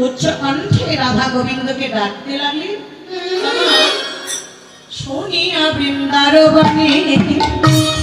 उच्च कंठे राधा गोविंद के डाकते लगी सोनिया वृंदार बनी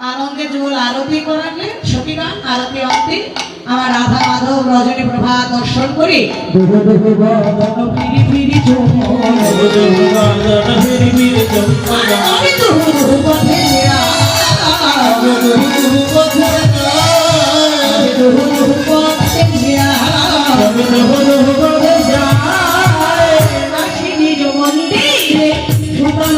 আনন্দে যুগল আরতি করালেন সখীগণ। আরতি অন্তে আমার রাধা মাধব রজনী প্রভা দর্শন করে ফিরি ফিরি নিজ মন্দিরে সুতল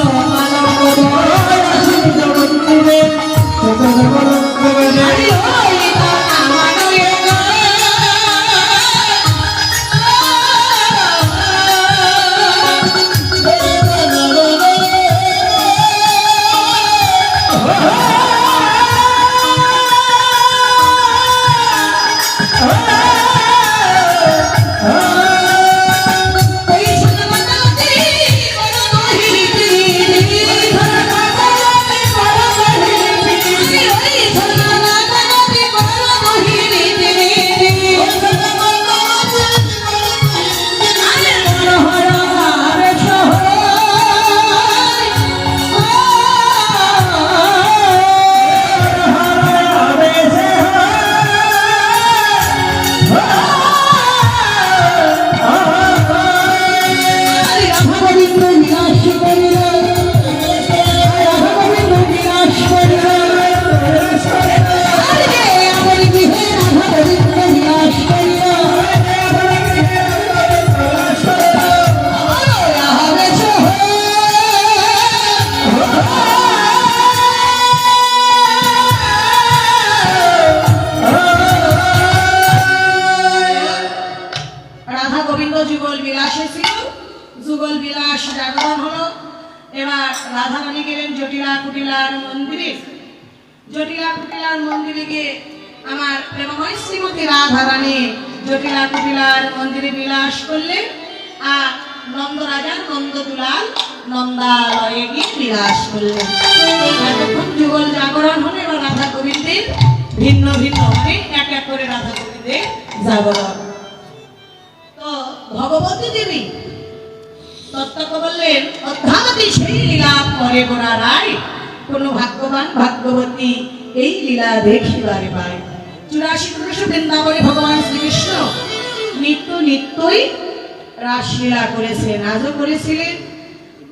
যুগল বিলাস জাগরণ হলো। এবার রাধা রানী গেলেন জটিলা কুটিলার মন্দিরে। জটিলা কুটিলার মন্দিরে গিয়ে আমার প্রেমময় শ্রীমতী রাধা রানী জটিলা কুটিলার মন্দিরে বিলাস করলেন। আর নন্দ রাজার নন্দ দুলাল নন্দালয়ে গিয়ে বিলাস করলেন। এতক্ষণ যুগল জাগরণ হলো। এবার রাধা গোবিন্দের ভিন্ন ভিন্ন মানে এক এক করে রাধা গোবিন্দের জাগরণ। তো ভগবতী দেবী তত্ত্বকে বললেন অধ্যাবতী সেই লীলা করে গোরা রায়, কোন ভাগ্যবান ভাগ্যবতী এই লীলা দেখিবারে পায়। 84 পুরুষ বৃন্দাবনে ভগবান শ্রীকৃষ্ণ নিত্য নিত্যই রাসলীলা করেছেন, আজও করেছিলেন।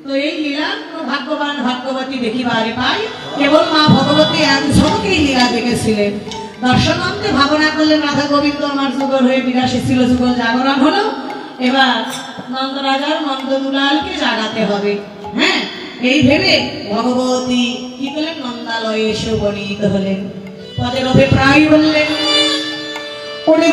তো এই লীলা কোন ভাগ্যবান ভাগ্যবতী দেখিবারে পায়। কেবল মা ভগবতী এক ঝলক এই লীলা দেখেছিলেন। দর্শনান্তে ভাবনা করলেন রাধা গোবিন্দ আমার যুগল হয়ে বিরাসী ছিল, যুগল জাগরণ হলো। এবার নন্দ রাজার নন্দ দুলালকে জাগাতে হবে। হ্যাঁ, এই ভেবে ভগবতী কি করলেন, নন্দালয়ে এসে উপনীত হলেন। পদের অভিপ্রায় বললেন ওরে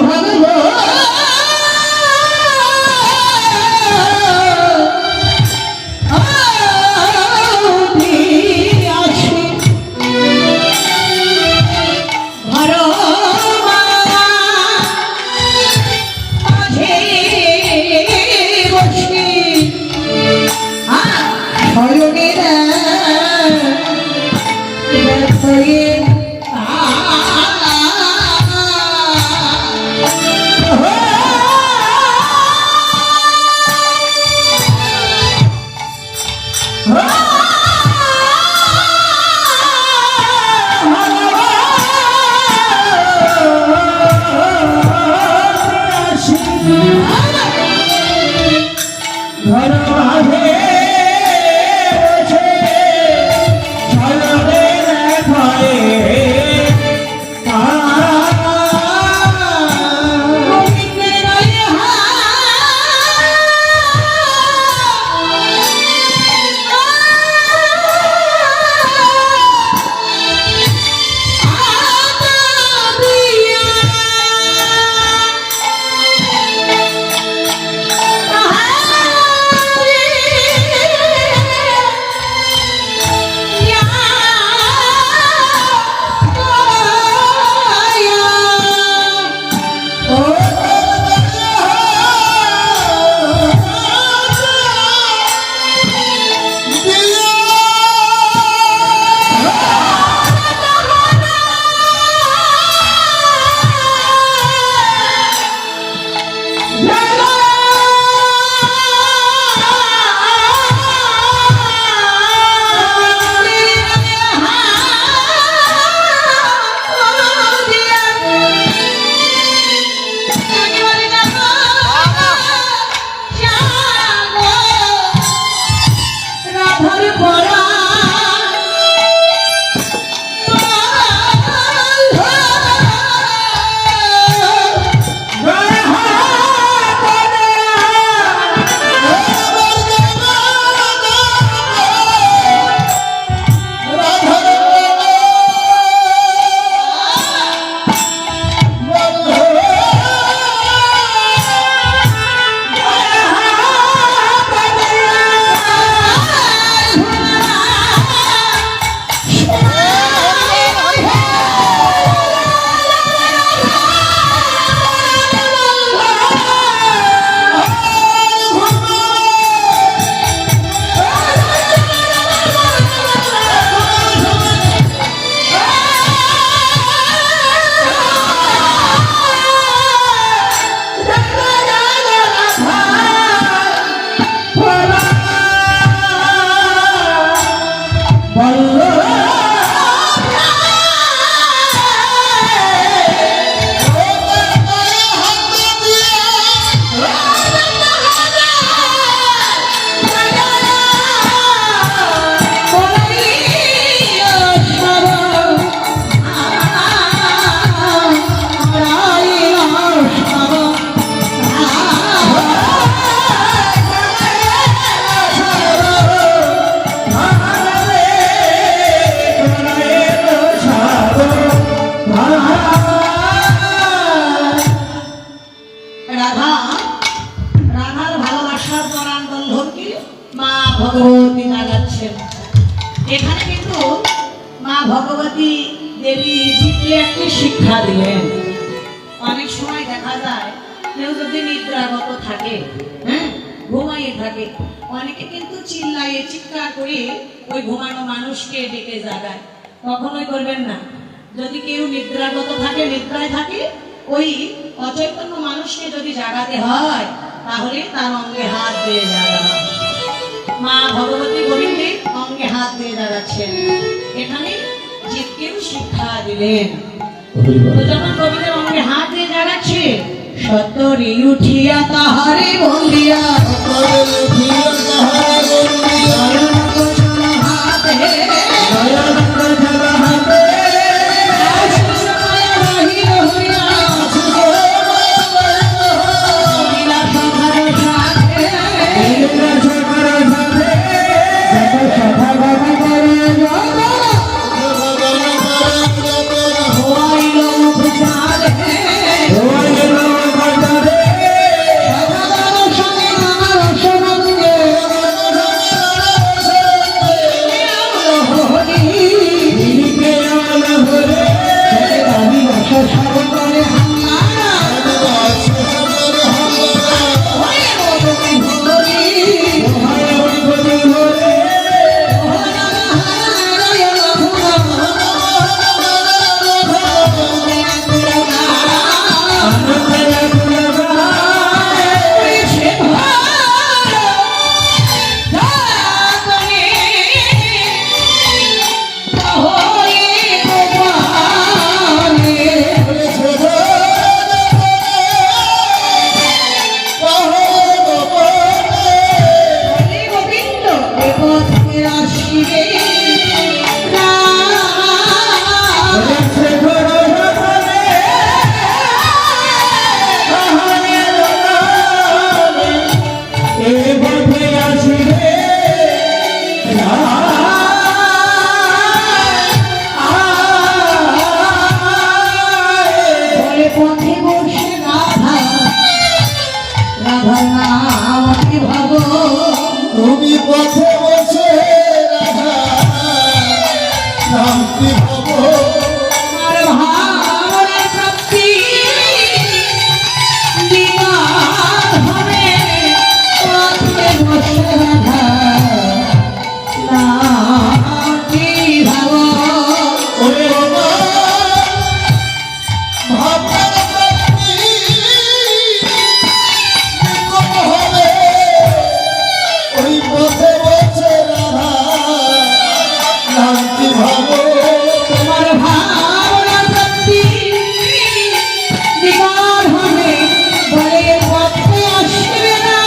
দিলেন। অনেক সময় দেখা যায় কেউ যদি নিদ্রাগত থাকে, হ্যাঁ, ঘুমাইয়ে থাকে, অনেকে কিন্তু চিল্লাইয়ে চিৎকার করে ওই ঘুমানো মানুষকে ডেকে জাগায়। কখনোই করবেন না। যদি কেউ নিদ্রাগত থাকে, নিদ্রায় থাকে, ওই অচৈতন্য মানুষকে যদি জাগাতে হয় তাহলে তার অঙ্গে হাত দিয়ে জাগানো। মা ভগবতী গোবিন্দের অঙ্গে হাত দিয়ে জাগাচ্ছেন। এখানে জীবকেও শিক্ষা দিলেন। তো যখন কবিদের অঙ্গে হাত দিয়ে জাগাচ্ছে, সত্তরি উঠিয়া তাহারে বন্দিয়া তুমি পথে বসে রাধা শান্তি ভব আমার ভাবনা শক্তি বিবাদ হবে পথে বসে রাধা শান্তি ভাব। ওরে বাবা ভাবনার শক্তি কম হবে ওই পথে বসে রাধা শান্তি ভব তোমার ভাবনা শক্তি বিবাদ হবে বলে পথে আসবে না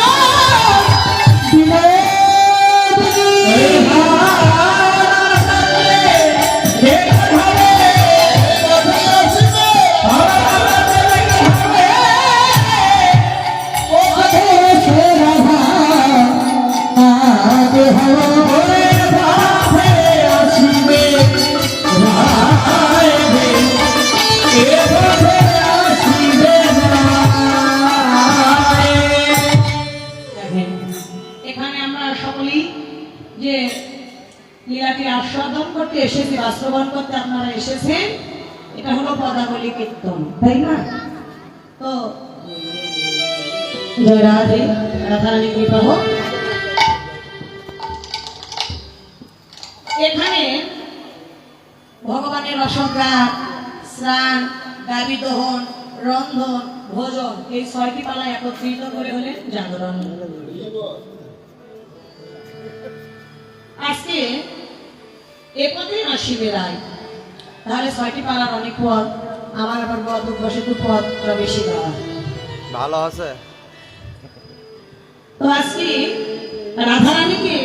এখানে আমরা সকলেই যে লীলাকে আস্বাদন করতে এসেছি, বাস্তবায়ন করতে আপনারা এসেছেন, এটা হলো পদাবলী কীর্তন, তাই না? তো জয় রাধে, রাধারানী কৃপা হোক। এখানে ভগবানের রসজ্ঞা, স্নান, দাবি দহন, রন্ধন, ভোজন, এই 6টি পালা একত্রিত করে হলেন জাগরণ। আজকে এ পথে আসিবে রায়, তাহলে 6টি পালার অনেক পদ, আমার আবার পদ বসে পদটা বেশি দেওয়া ভালো আছে। তো আজকে রাধারানীকে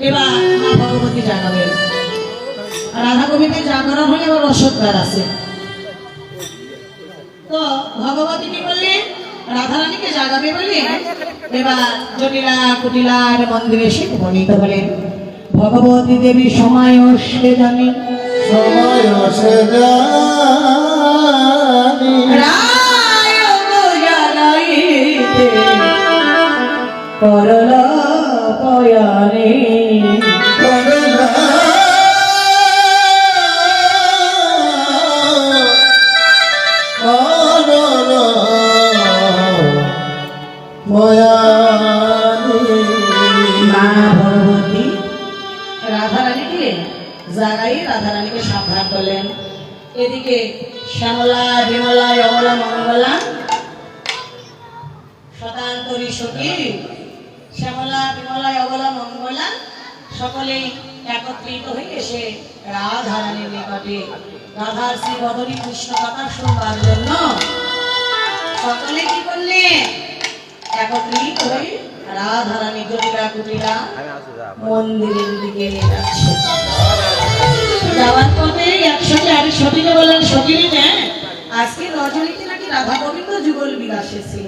এবার মা ভগবতী জাগাবেন। রাধা গোবিন্দের জাগরণ হলে আবার রসদ্বার আছে। তো ভগবতী কি বললেন? রাধারানীকে জাগাবে বলে এবার জটিলা কুটিলার মন্দিরে এসে উপনীত হলেন। ভগবতী দেবী সময় সে জানি, সময় সে জানি রায় জাগাইতে করল পয়ানে। এদিকে শ্যামলা বিমলা অমলা মঙ্গলা শতান্তরী সখী শ্যামলা বিমলা অবলা মঙ্গলা সকলেই একত্রিত হয়ে এসে রাধারানীর নিকটে রাধার শ্রী বদনী কৃষ্ণ কথা শুনবার জন্য সকলে কি করলে একত্রিত হয়ে রাধারানী জটিলা কুটিলা মন্দিরের দিকে যাচ্ছে। যাওয়ার পথে একসাথে আরেক সতীকে বললেন, সতীনে আজকে রজনীতে নাকি রাধা গোবিন্দ যুগল বিলাসে ছিল,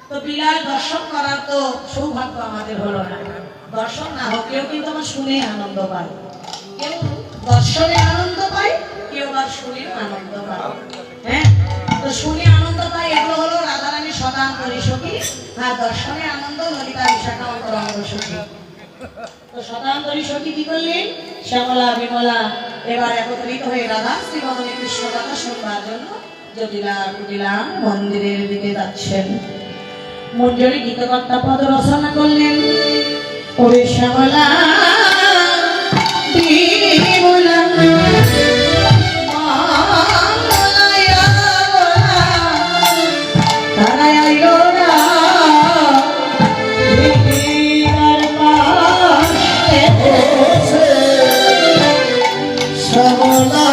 তো বিলাস দর্শন করার তো সৌভাগ্য আমাদের হলো না। দর্শন না হোক, কেউ কিন্তু আমার শুনে আনন্দ পায়, কেউ দর্শনে আনন্দ পায়, কেউ আবার শুনে আনন্দ পায়। হ্যাঁ, তো শুনে আনন্দ পায় এগুলো হলো রাধারানী শতান্তরী সখী, আর দর্শনে আনন্দ ললিতা বিশাখা অন্তরঙ্গ সখী। তো শতান্তরী সখী কি করলেন? শ্যামলা বিমলা এবার একত্রিত হয়ে রাধা শ্রী বদনী কৃষ্ণ কথা শুনবার জন্য জটিলা কুটিলা মন্দিরের দিকে যাচ্ছেন। মঞ্জুরি গীতকর্তা পদ রচনা করলেন, ওরে শ্যামলা বিমলা তারা আইলো না ভিড়ার পাশে শ্যামলা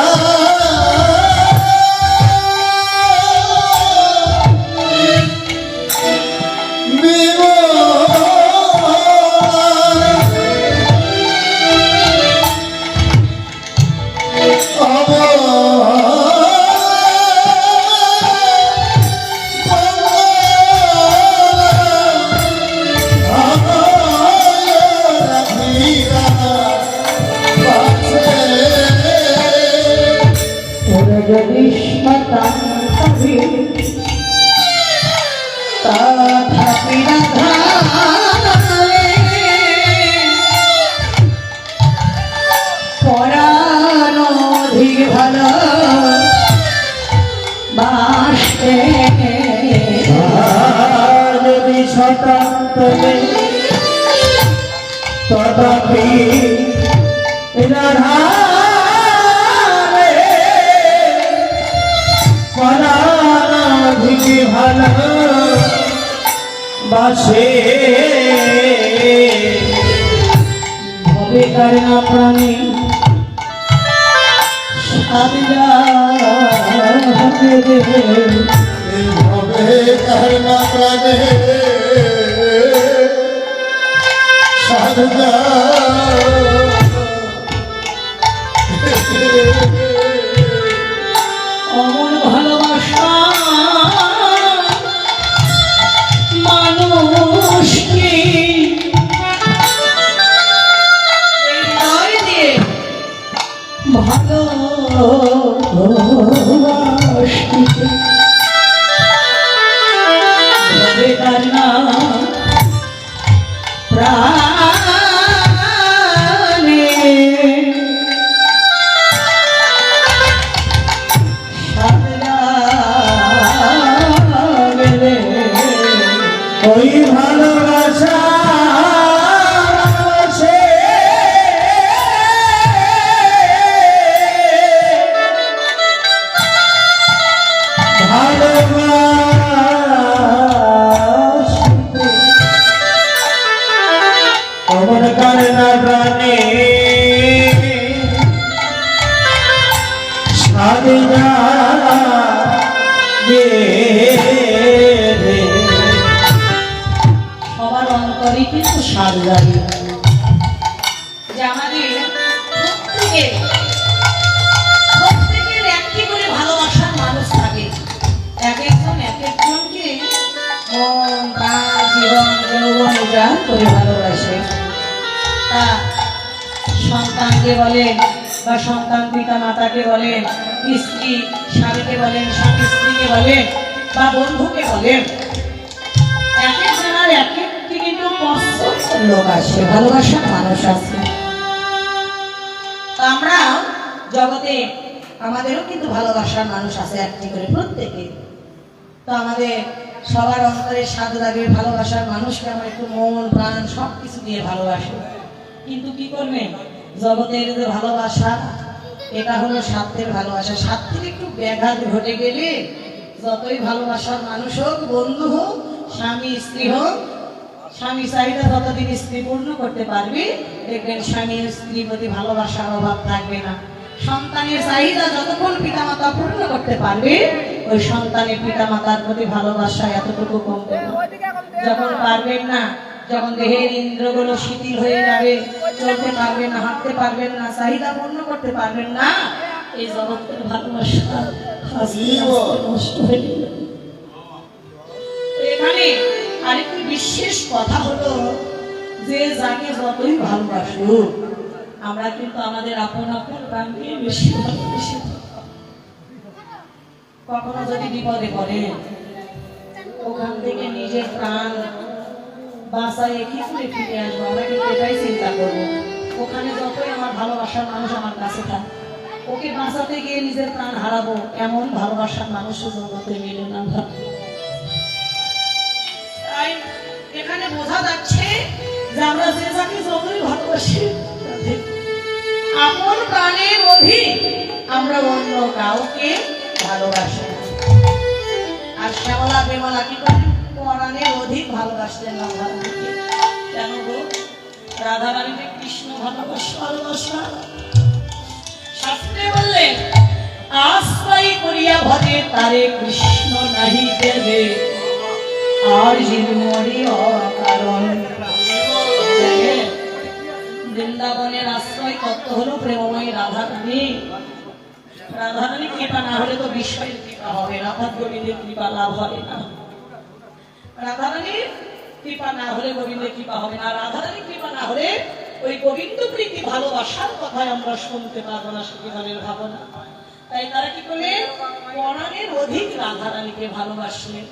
তথাপি রাধা পরাধিকে ভালো বাসে ভবে কারণ প্রাণী সাবিলা ভবে কারণ প্রাণী সাধুদা অমন ভালোবাসা মানুষকে দিয়ে ভালোবাসতে তার নাম প্রাণে ওই ভালোবাসা অমন কারণা প্রাণে সাধনা সবার অন্তরে কিন্তু স্বাদ লাগে যে আমাদের প্রত্যেকের একটি করে ভালোবাসার মানুষ থাকে। এক একজন এক একজনকে মন প্রাণ জীবন যৌবন উজাড় করে ভালোবাসে। তা সন্তানকে বলেন বা সন্তান পিতা মাতাকে বলেন, স্ত্রী স্বামীকে বলেন, স্বামী স্ত্রীকে বলেন, বা বন্ধুকে বলেন, এক একজনের এক একটি কিন্তু পছন্দের লোক আছে, ভালোবাসার মানুষ আছে। আমরা জগতে আমাদেরও কিন্তু ভালোবাসার মানুষ আছে একটি করে প্রত্যেকে। তো আমাদের সবার অন্তরে স্বাদ লাগে ভালোবাসার মানুষকে আমরা একটু মন প্রাণ সব কিছু দিয়ে ভালোবাসি। কিন্তু কি করবে, জগতের যে ভালোবাসা এটা হলো স্বার্থের ভালোবাসা। স্বার্থের একটু ব্যাঘাত ঘটে গেলে যতই ভালোবাসার মানুষ হোক, বন্ধু হোক, স্বামী স্ত্রী হোক, স্বামী চাহিদা যতদিন স্ত্রী পূর্ণ করতে পারবে, দেখবেন স্বামীর স্ত্রীর প্রতি ভালোবাসার অভাব থাকবে না। সন্তানের চাহিদা যতক্ষণ পিতামাতা পূর্ণ করতে পারবে, ওই সন্তানের পিতামাতার প্রতি ভালোবাসা এতটুকু কমবে না। যখন পারবেন না, যখন দেহের ইন্দ্রগুলো শিথিল হয়ে যাবে, চলতে পারবেন না, হাঁটতে পারবেন না, চাহিদা পূর্ণ করতে পারবেন না, এই জগতের ভালোবাসা আস্তে আস্তে নষ্ট হয়ে যাবে। এখানে আরেকটি বিশেষ কথা হলো যে যাকে যতই ভালোবাসুক, আমরা কিন্তু আমাদের আপন আপন প্রাণকে বেশি ভালোবেসে থাকি। কখনো যদি বিপদে পড়ে, ওখান থেকে নিজের প্রাণ বাঁচায় কি করে ফিরে আসবো, আমরা কিন্তু এটাই চিন্তা করবো। ওখানে যতই আমার ভালোবাসার মানুষ আমার কাছে থাকে, ওকে বাঁচাতে গিয়ে নিজের প্রাণ হারাবো, এমন ভালোবাসার মানুষের জগতে মিলে না। তাই এখানে বোঝা যাচ্ছে যে আমরা যে যাকে যতই ভালোবাসি, আপন প্রাণের অধিক আমরা অন্য কাউকে ভালোবাসি না। আর শ্যামলা বিমলা কি করে প্রাণের অধিক ভালোবাসলেন রাধারানীকে। কেন গো? রাধারানীকে কৃষ্ণ ভালোবাসা। শাস্ত্রে বললেন, আশ্রয় করিয়া ভজে তারে কৃষ্ণ নাহি দেবে আর জীবনী অকারণ। বৃন্দাবনের আশ্রয় তত্ত্ব হলো প্রেমময়ী রাধারানী। রাধারানী কৃপা না হলে তো বিশ্বের কৃপা হবে, রাধা গোবিন্দের কৃপা লাভ হবে না। রাধারানীর কৃপা না হলে গোবিন্দের কৃপা হবে না। রাধারানীর কৃপা না হলে ওই গোবিন্দ প্রীতি ভালোবাসার কথাই আমরা শুনতে পারবো না, সখীগণের ভাবনা। তাই তারা কি করলেন? পরাণের অধিক রাধারানীকে ভালোবাসলেন।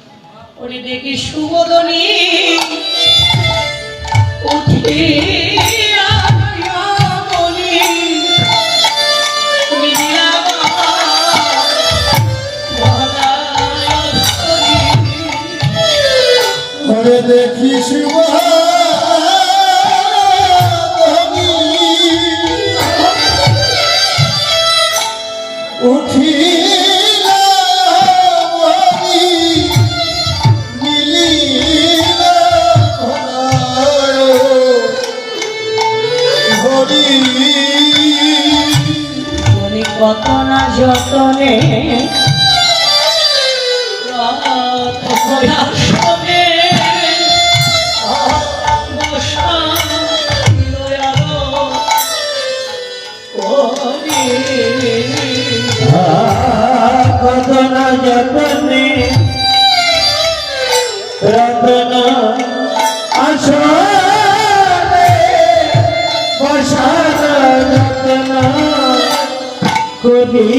ওরে দেখি সুবোধনী উঠিয়া মনি, ওরে দেখি সুবোধনী উঠিলা মনি, মিলিলা হরি মনি কত না যতনে কত না যতনে রতন আসরে বসার যতন করি।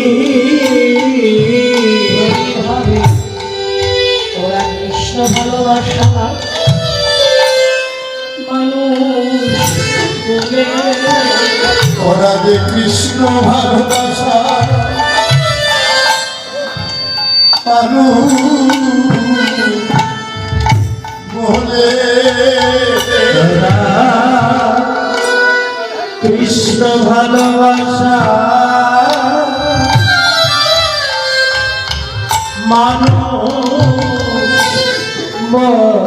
ওরা কৃষ্ণ ভালোবাসা মানুষ বলে, ওরা যে কৃষ্ণ ভালোবাসা মানুষ বলে, কৃষ্ণ ভালোবাসা মানুষ বলে।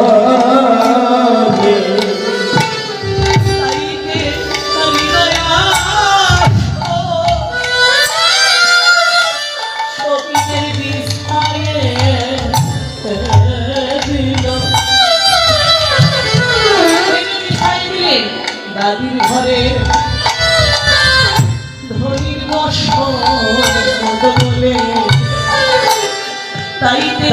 দাদির ঘরে ধনির বসন বলে, তাইতে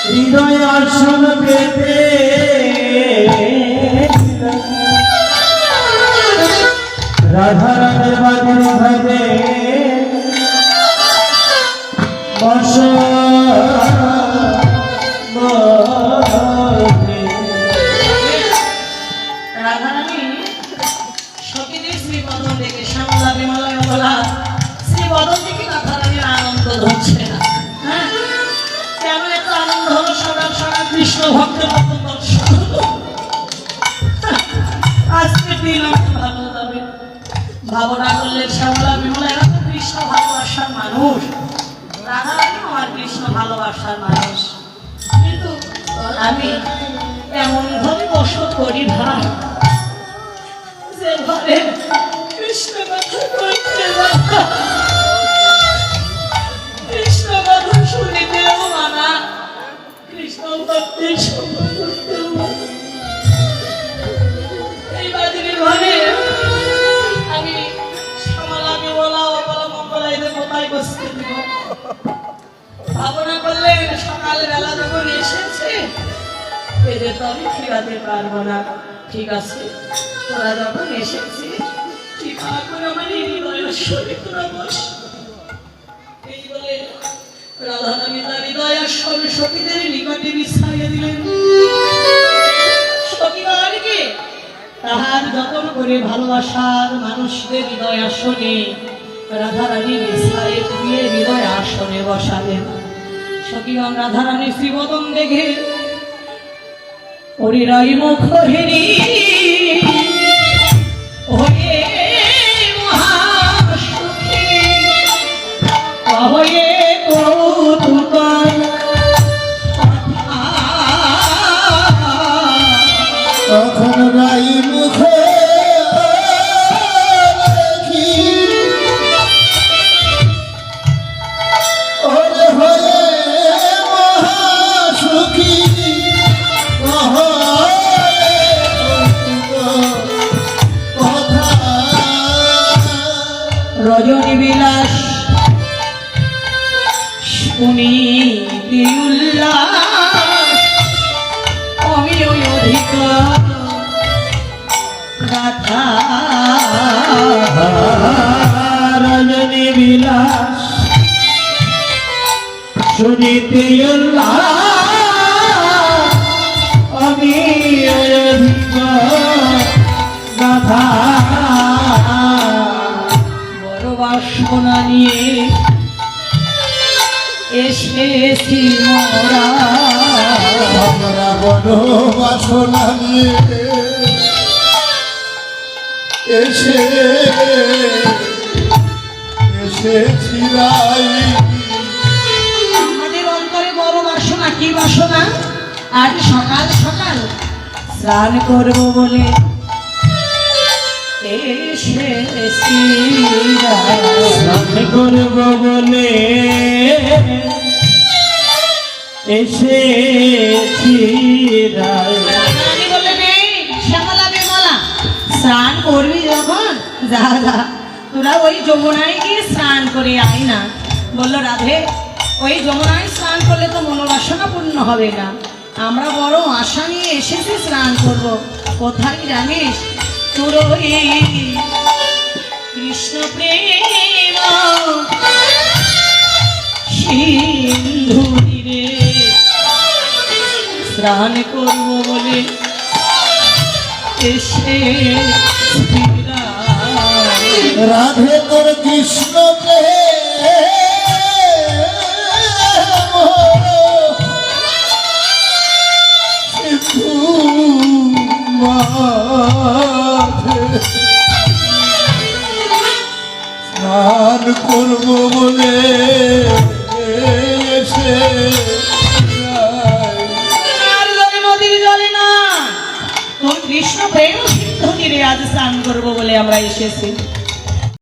হৃদয় আসন পেতে রাধারানের বাদির ভাবে রাধারানী সখীদের শ্রীবদন দেখে শ্যামলা বিমলায় বলা শ্রীবদন দেখে রাধারানীর আনন্দ ধরছে না। হ্যাঁ, কেন এত আনন্দ হলো? সদা সদা কৃষ্ণ ভক্ত দর্শন আজকে দিন আমার ভালো যাবে। ভাবনা করলে শ্যামলা বিমলা এরা তো কৃষ্ণ ভালোবাসার মানুষ, রাধারানী আমার কৃষ্ণ ভালোবাসার মানুষ, কিন্তু আমি এমন ভাবে বসত করি ভাই যে ঘরে কৃষ্ণ কথা কইতে যাওয়া, কৃষ্ণ কথা শুনিতেও মানা, কৃষ্ণ ভক্তের সঙ্গ করতেও মানা। এই বাদিনী ঘরে আমি শ্যামলাকে বলা অবলা মঙ্গলাইদের কোথায় বসতে দিব? ভাবনা করলেন সকালবেলা যখন এসেছে এদের তো আমি ফিরাতে পারবো না। ঠিক আছে, তোরা যখন এসেছি ঠিক করে আমার এই হৃদয়ের শরীর তোরা বস। এই বলে রাধারানী তার হৃদয়ের শরীর সখীদের নিকটে বিছাইয়া দিলেন। সখীগণকে তাহার যতন করে ভালোবাসার মানুষদের হৃদয় আসনে রাধারানী বিছাইয়ে দিয়ে হৃদয় আসনে বসালেন। সখীগণ রাধারানী শ্রীবদন দেখে হরিরাই মুখ হেরি হয়ে মহাসুখী হয়ে কৌতুক তখন রাই মুখে দেখি ওরে হয়ে মহাসুখী রজনী বিলাস শুনিতে উল্লাস আমি ওই অধিকার গাথা রজনী বিলাস শুনিতে আমি গাথা বড় বাসনা নিয়ে এসেছি মোরা। আমরা বড় বাসনা নিয়ে এসেছি রাই। আমাদের অন্তরে বড় বাসনা, কি বাসনা? আজ সকাল সকাল স্নান করব বলে এসেছি রাই। স্নান করব বলে এসেছি রাই। রাধারানী বললেন, এই শ্যামলা বিমলা, স্নান করবি যখন যা যা তোরা ওই যমুনায় গিয়ে স্নান করে আয় না। বললো, রাধে ওই যমুনায় স্নান করলে তো মনোবাসনা পূর্ণ হবে না, আমরা বড় আশা নিয়ে এসেছি স্নান করব। কোথায় জানিস? তোর ওই কৃষ্ণ প্রেম সিন্ধু তীরে স্নান করব বলে এসে রাধে তোর কৃষ্ণ স্নান করব বলে এসে নদীর জলে না, তোর কৃষ্ণ প্রেম সিন্ধু তীরে আজ স্নান করবো বলে আমরা এসেছি।